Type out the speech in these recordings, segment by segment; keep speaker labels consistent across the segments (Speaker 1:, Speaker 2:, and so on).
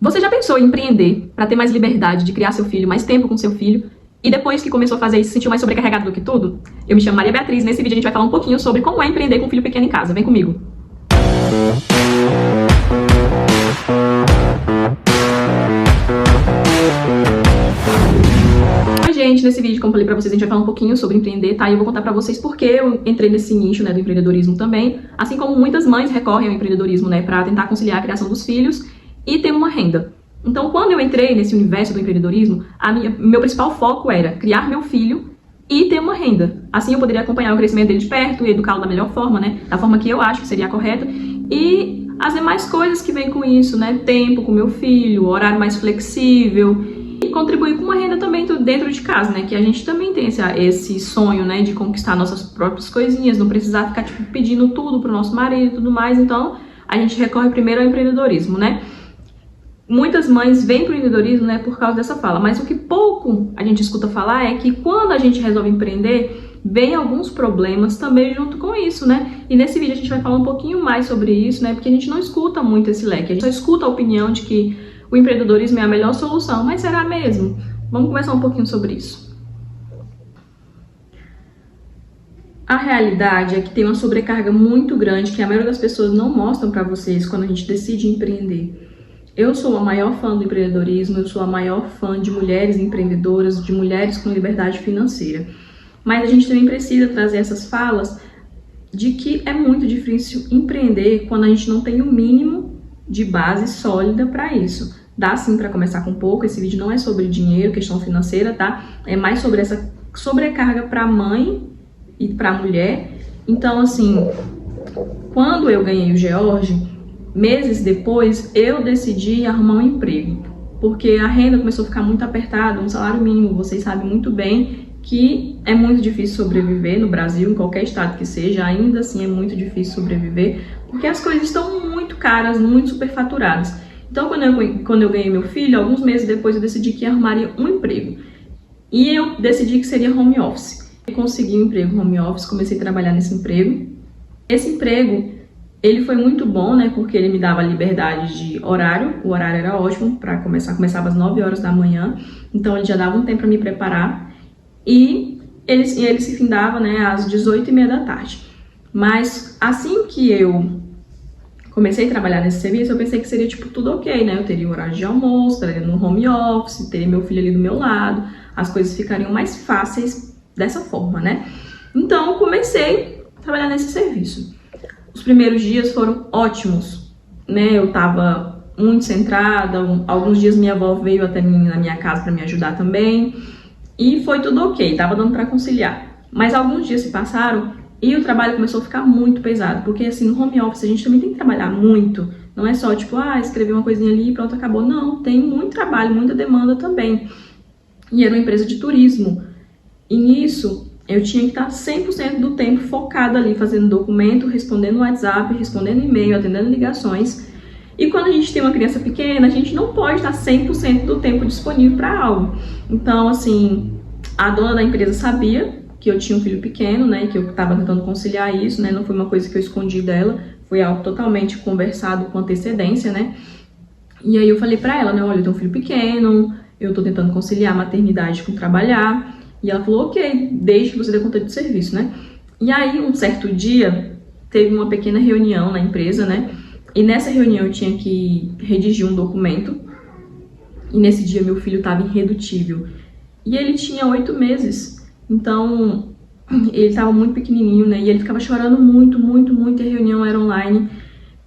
Speaker 1: Você já pensou em empreender para ter mais liberdade de criar seu filho, mais tempo com seu filho? E depois que começou a fazer isso, se sentiu mais sobrecarregado do que tudo? Eu me chamo Maria Beatriz, nesse vídeo a gente vai falar um pouquinho sobre como é empreender com um filho pequeno em casa. Vem comigo! Oi gente, nesse vídeo, como eu falei pra vocês, a gente vai falar um pouquinho sobre empreender, tá? E eu vou contar pra vocês porque eu entrei nesse nicho, né, do empreendedorismo também, assim como muitas mães recorrem ao empreendedorismo, né, pra tentar conciliar a criação dos filhos e ter uma renda. Então, quando eu entrei nesse universo do empreendedorismo, meu principal foco era criar meu filho e ter uma renda. Assim eu poderia acompanhar o crescimento dele de perto e educá-lo da melhor forma, né? Da forma que eu acho que seria a correta. E as demais coisas que vêm com isso, né? Tempo com meu filho, horário mais flexível e contribuir com uma renda também dentro de casa, né? Que a gente também tem esse sonho, né? De conquistar nossas próprias coisinhas, não precisar ficar tipo, pedindo tudo pro nosso marido e tudo mais. Então, a gente recorre primeiro ao empreendedorismo, né? Muitas mães vêm para o empreendedorismo, né, por causa dessa fala, mas o que pouco a gente escuta falar é que quando a gente resolve empreender, vem alguns problemas também junto com isso, né? E nesse vídeo a gente vai falar um pouquinho mais sobre isso, né? Porque a gente não escuta muito esse leque, a gente só escuta a opinião de que o empreendedorismo é a melhor solução, mas será mesmo? Vamos conversar um pouquinho sobre isso. A realidade é que tem uma sobrecarga muito grande que a maioria das pessoas não mostram para vocês quando a gente decide empreender. Eu sou a maior fã do empreendedorismo, eu sou a maior fã de mulheres empreendedoras, de mulheres com liberdade financeira. Mas a gente também precisa trazer essas falas de que é muito difícil empreender quando a gente não tem o mínimo de base sólida para isso. Dá sim para começar com pouco, esse vídeo não é sobre dinheiro, questão financeira, tá? É mais sobre essa sobrecarga para a mãe e para a mulher. Então, assim, quando eu ganhei o George, meses depois, eu decidi arrumar um emprego, porque a renda começou a ficar muito apertada, um salário mínimo, vocês sabem muito bem que é muito difícil sobreviver no Brasil, em qualquer estado que seja, ainda assim é muito difícil sobreviver, porque as coisas estão muito caras, muito superfaturadas. Então, quando eu ganhei meu filho, alguns meses depois eu decidi que arrumaria um emprego, e eu decidi que seria home office. Eu consegui um emprego home office, comecei a trabalhar nesse emprego. Esse emprego ele foi muito bom, né, porque ele me dava liberdade de horário, o horário era ótimo para começava às 9 horas da manhã, então ele já dava um tempo para me preparar, e ele se findava, né, às 18h30 da tarde. Mas assim que eu comecei a trabalhar nesse serviço, eu pensei que seria tipo tudo ok, né, eu teria o horário de almoço, estaria no home office, teria meu filho ali do meu lado, as coisas ficariam mais fáceis dessa forma, né. Então eu comecei a trabalhar nesse serviço. Os primeiros dias foram ótimos, né? Eu tava muito centrada, alguns dias minha avó veio até na minha casa para me ajudar também, e foi tudo ok, tava dando para conciliar. Mas alguns dias se passaram e o trabalho começou a ficar muito pesado, porque assim, no home office a gente também tem que trabalhar muito, não é só tipo, escrever uma coisinha ali e pronto, acabou. Não, tem muito trabalho, muita demanda também. E era uma empresa de turismo, e nisso eu tinha que estar 100% do tempo focada ali, fazendo documento, respondendo WhatsApp, respondendo e-mail, atendendo ligações. E quando a gente tem uma criança pequena, a gente não pode estar 100% do tempo disponível para algo. Então, assim, a dona da empresa sabia que eu tinha um filho pequeno, né, que eu estava tentando conciliar isso, né, não foi uma coisa que eu escondi dela, foi algo totalmente conversado com antecedência, né. E aí eu falei para ela, né, olha, eu tenho um filho pequeno, eu tô tentando conciliar a maternidade com trabalhar. E ela falou, ok, desde que você dê conta do serviço, né? E aí, um certo dia, teve uma pequena reunião na empresa, né? E nessa reunião eu tinha que redigir um documento. E nesse dia meu filho estava irredutível. E ele tinha 8 meses. Então, ele estava muito pequenininho, né? E ele ficava chorando muito, muito, muito. E a reunião era online.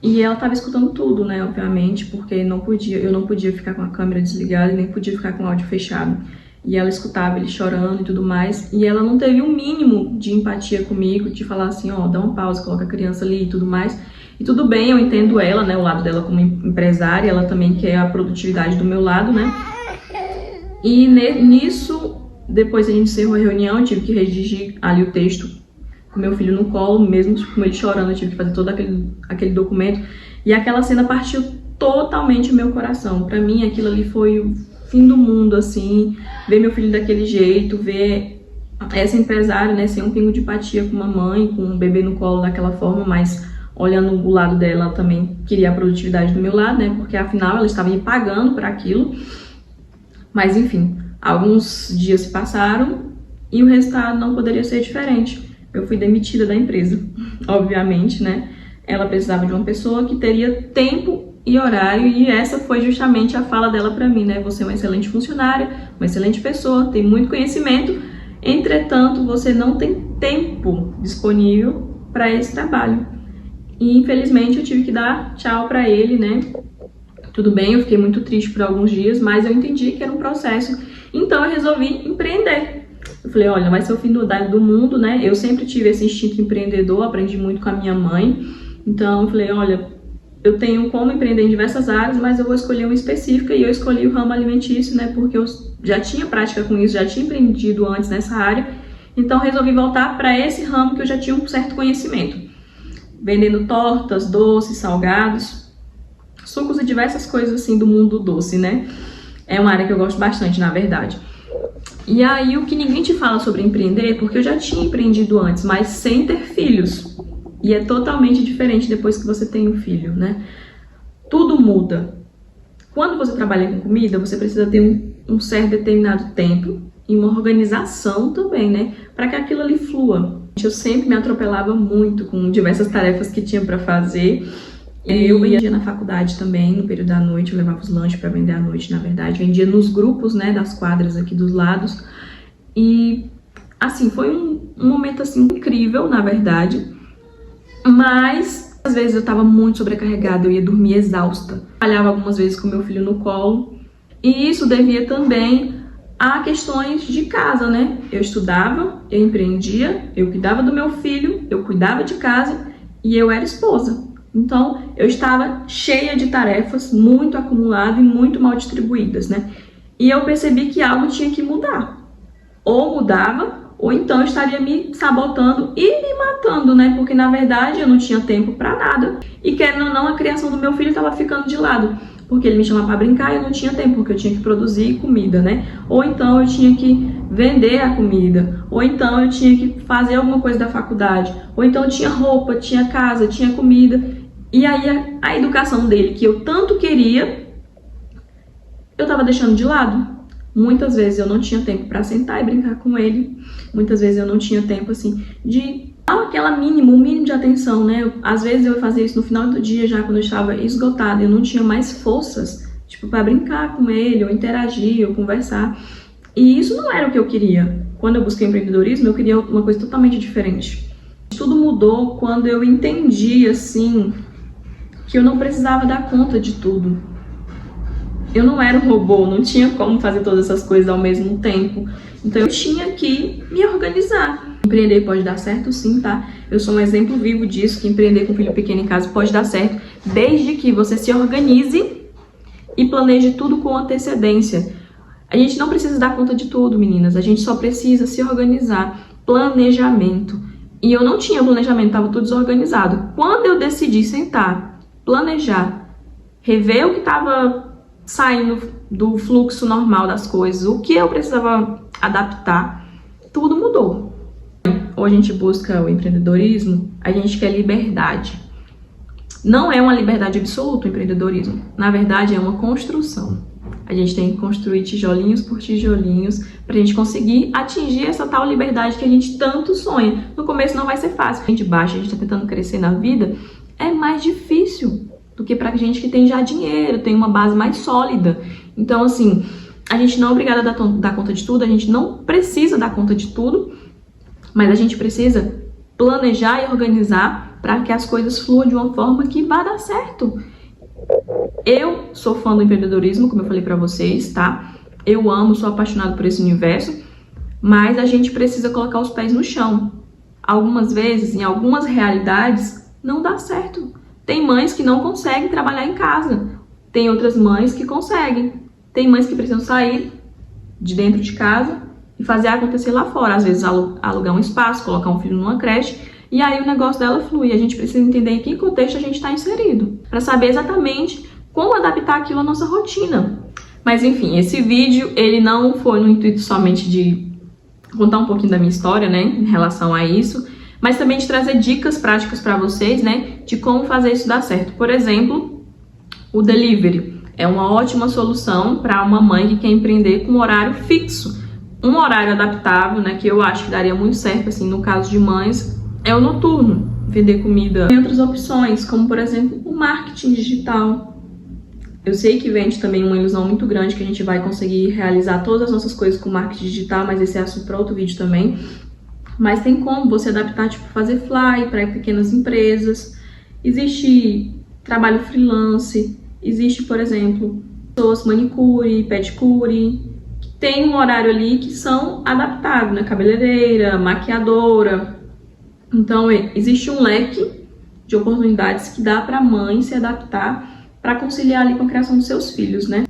Speaker 1: E ela estava escutando tudo, né? Obviamente, porque eu não podia ficar com a câmera desligada e nem podia ficar com o áudio fechado. E ela escutava ele chorando e tudo mais, e ela não teve um mínimo de empatia comigo, de falar assim, ó, dá uma pausa, coloca a criança ali e tudo mais. E tudo bem, eu entendo ela, né, o lado dela como empresária, ela também quer a produtividade do meu lado, né. E nisso, depois a gente encerrou a reunião, eu tive que redigir ali o texto com meu filho no colo, mesmo com ele chorando, eu tive que fazer todo aquele documento. E aquela cena partiu totalmente o meu coração. Pra mim, aquilo ali foi o fim do mundo, assim, ver meu filho daquele jeito, ver essa empresária, né, sem um pingo de empatia com uma mãe, com um bebê no colo daquela forma, mas olhando o lado dela, ela também queria a produtividade do meu lado, né? Porque afinal ela estava me pagando para aquilo. Mas enfim, alguns dias se passaram e o resultado não poderia ser diferente. Eu fui demitida da empresa, obviamente, né? Ela precisava de uma pessoa que teria tempo e horário, e essa foi justamente a fala dela para mim, né? Você é uma excelente funcionária, uma excelente pessoa, tem muito conhecimento, entretanto, você não tem tempo disponível para esse trabalho. E infelizmente eu tive que dar tchau para ele, né? Tudo bem, eu fiquei muito triste por alguns dias, mas eu entendi que era um processo. Então eu resolvi empreender. Eu falei, olha, não vai ser o fim do mundo, né? Eu sempre tive esse instinto empreendedor, aprendi muito com a minha mãe. Então eu falei, olha, eu tenho como empreender em diversas áreas, mas eu vou escolher uma específica, e eu escolhi o ramo alimentício, né? Porque eu já tinha prática com isso, já tinha empreendido antes nessa área. Então resolvi voltar para esse ramo que eu já tinha um certo conhecimento. Vendendo tortas, doces, salgados, sucos e diversas coisas assim do mundo doce, né? É uma área que eu gosto bastante, na verdade. E aí, o que ninguém te fala sobre empreender, porque eu já tinha empreendido antes, mas sem ter filhos. E é totalmente diferente depois que você tem um filho, né? Tudo muda. Quando você trabalha com comida, você precisa ter um certo determinado tempo e uma organização também, né? Para que aquilo ali flua. Eu sempre me atropelava muito com diversas tarefas que tinha para fazer. Eu ia na faculdade também, no período da noite, eu levava os lanches para vender à noite, na verdade. Vendia nos grupos, né, das quadras aqui dos lados. E, assim, foi um momento, assim, incrível, na verdade. Mas, às vezes, eu estava muito sobrecarregada, eu ia dormir exausta. Trabalhava algumas vezes com meu filho no colo. E isso devia também a questões de casa, né? Eu estudava, eu empreendia, eu cuidava do meu filho, eu cuidava de casa e eu era esposa. Então, eu estava cheia de tarefas, muito acumulada e muito mal distribuídas, né? E eu percebi que algo tinha que mudar. Ou mudava, ou então eu estaria me sabotando e me matando, né? Porque, na verdade, eu não tinha tempo para nada. E, querendo ou não, a criação do meu filho estava ficando de lado. Porque ele me chamava para brincar e eu não tinha tempo, porque eu tinha que produzir comida, né? Ou então eu tinha que vender a comida, ou então eu tinha que fazer alguma coisa da faculdade, ou então tinha roupa, tinha casa, tinha comida. E aí a educação dele, que eu tanto queria, eu tava deixando de lado. Muitas vezes eu não tinha tempo para sentar e brincar com ele. Muitas vezes eu não tinha tempo, assim, de dar o mínimo de atenção, né? Às vezes eu fazia isso no final do dia, já quando eu estava esgotada, eu não tinha mais forças, tipo, para brincar com ele, ou interagir, ou conversar. E isso não era o que eu queria. Quando eu busquei empreendedorismo, eu queria uma coisa totalmente diferente. Tudo mudou quando eu entendi, assim, que eu não precisava dar conta de tudo. Eu não era um robô, não tinha como fazer todas essas coisas ao mesmo tempo. Então eu tinha que me organizar. Empreender pode dar certo sim, tá? Eu sou um exemplo vivo disso, que empreender com filho pequeno em casa pode dar certo, desde que você se organize e planeje tudo com antecedência. A gente não precisa dar conta de tudo, meninas. A gente só precisa se organizar. Planejamento. E eu não tinha planejamento, estava tudo desorganizado. Quando eu decidi sentar, planejar, rever o que estava saindo do fluxo normal das coisas, o que eu precisava adaptar, tudo mudou. Ou a gente busca o empreendedorismo, a gente quer liberdade. Não é uma liberdade absoluta o empreendedorismo. Na verdade, é uma construção. A gente tem que construir tijolinhos por tijolinhos para a gente conseguir atingir essa tal liberdade que a gente tanto sonha. No começo não vai ser fácil. A gente baixa, a gente está tentando crescer na vida, é mais difícil do que pra gente que tem já dinheiro, tem uma base mais sólida. Então, assim, a gente não é obrigada a dar conta de tudo, a gente não precisa dar conta de tudo, mas a gente precisa planejar e organizar para que as coisas fluam de uma forma que vá dar certo. Eu sou fã do empreendedorismo, como eu falei pra vocês, tá? Eu amo, sou apaixonada por esse universo, mas a gente precisa colocar os pés no chão. Algumas vezes, em algumas realidades, não dá certo. Tem mães que não conseguem trabalhar em casa. Tem outras mães que conseguem. Tem mães que precisam sair de dentro de casa e fazer acontecer lá fora. Às vezes alugar um espaço, colocar um filho numa creche. E aí o negócio dela flui. A gente precisa entender em que contexto a gente está inserido, para saber exatamente como adaptar aquilo à nossa rotina. Mas enfim, esse vídeo ele não foi no intuito somente de contar um pouquinho da minha história, né, em relação a isso, mas também de trazer dicas práticas para vocês, né, de como fazer isso dar certo. Por exemplo, o delivery é uma ótima solução para uma mãe que quer empreender com um horário fixo. Um horário adaptável, né, que eu acho que daria muito certo, assim, no caso de mães, é o noturno, vender comida. Tem outras opções, como por exemplo, o marketing digital. Eu sei que vende também uma ilusão muito grande que a gente vai conseguir realizar todas as nossas coisas com marketing digital, mas esse é assunto para outro vídeo também. Mas tem como você adaptar, tipo, fazer fly para pequenas empresas. Existe trabalho freelance, existe, por exemplo, pessoas manicure, pedicure, que tem um horário ali que são adaptados, né? Cabeleireira, maquiadora. Então, existe um leque de oportunidades que dá para a mãe se adaptar para conciliar ali com a criação dos seus filhos, né?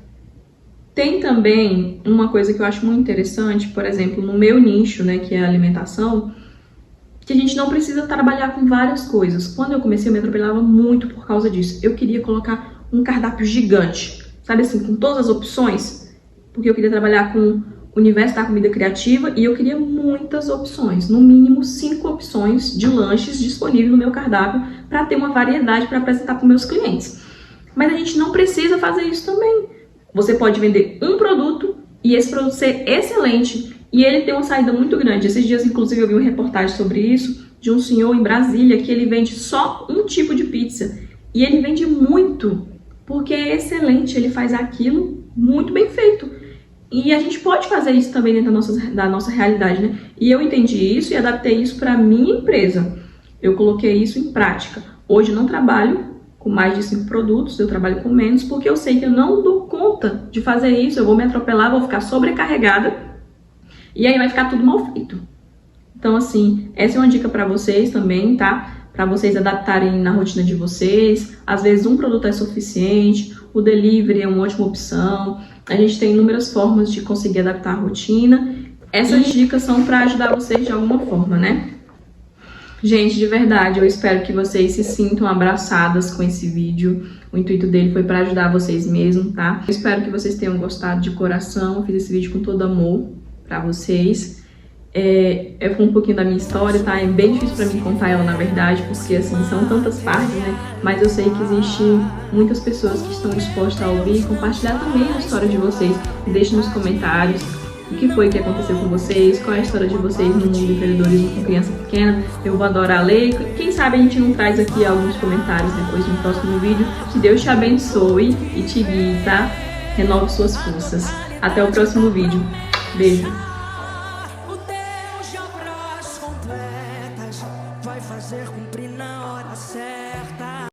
Speaker 1: Tem também uma coisa que eu acho muito interessante, por exemplo, no meu nicho, né, que é a alimentação, que a gente não precisa trabalhar com várias coisas. Quando eu comecei, eu me atropelava muito por causa disso. Eu queria colocar um cardápio gigante, sabe assim, com todas as opções, porque eu queria trabalhar com o universo da comida criativa e eu queria muitas opções, no mínimo 5 opções de lanches disponíveis no meu cardápio para ter uma variedade para apresentar para meus clientes. Mas a gente não precisa fazer isso também. Você pode vender um produto e esse produto ser excelente e ele ter uma saída muito grande. Esses dias, inclusive, eu vi uma reportagem sobre isso de um senhor em Brasília que ele vende só um tipo de pizza e ele vende muito porque é excelente, ele faz aquilo muito bem feito. E a gente pode fazer isso também dentro da nossa realidade, né? E eu entendi isso e adaptei isso para a minha empresa. Eu coloquei isso em prática. Hoje eu não trabalho com mais de 5 produtos, eu trabalho com menos, porque eu sei que eu não dou conta de fazer isso, eu vou me atropelar, vou ficar sobrecarregada, e aí vai ficar tudo mal feito. Então, assim, essa é uma dica para vocês também, tá? Para vocês adaptarem na rotina de vocês. Às vezes um produto é suficiente, o delivery é uma ótima opção, a gente tem inúmeras formas de conseguir adaptar a rotina. Essas dicas são para ajudar vocês de alguma forma, né? Gente, de verdade, eu espero que vocês se sintam abraçadas com esse vídeo. O intuito dele foi para ajudar vocês mesmo, tá? Eu espero que vocês tenham gostado de coração. Eu fiz esse vídeo com todo amor para vocês. Foi um pouquinho da minha história, tá? É bem difícil para mim contar ela, na verdade, porque, assim, são tantas partes, né? Mas eu sei que existem muitas pessoas que estão dispostas a ouvir e compartilhar também a história de vocês. Deixem nos comentários o que foi que aconteceu com vocês, qual é a história de vocês no mundo do empreendedorismo com criança pequena. Eu vou adorar ler. Quem sabe a gente não traz aqui alguns comentários depois de um próximo vídeo. Que Deus te abençoe e te guie, tá? Renove suas forças. Até o próximo vídeo. Beijo!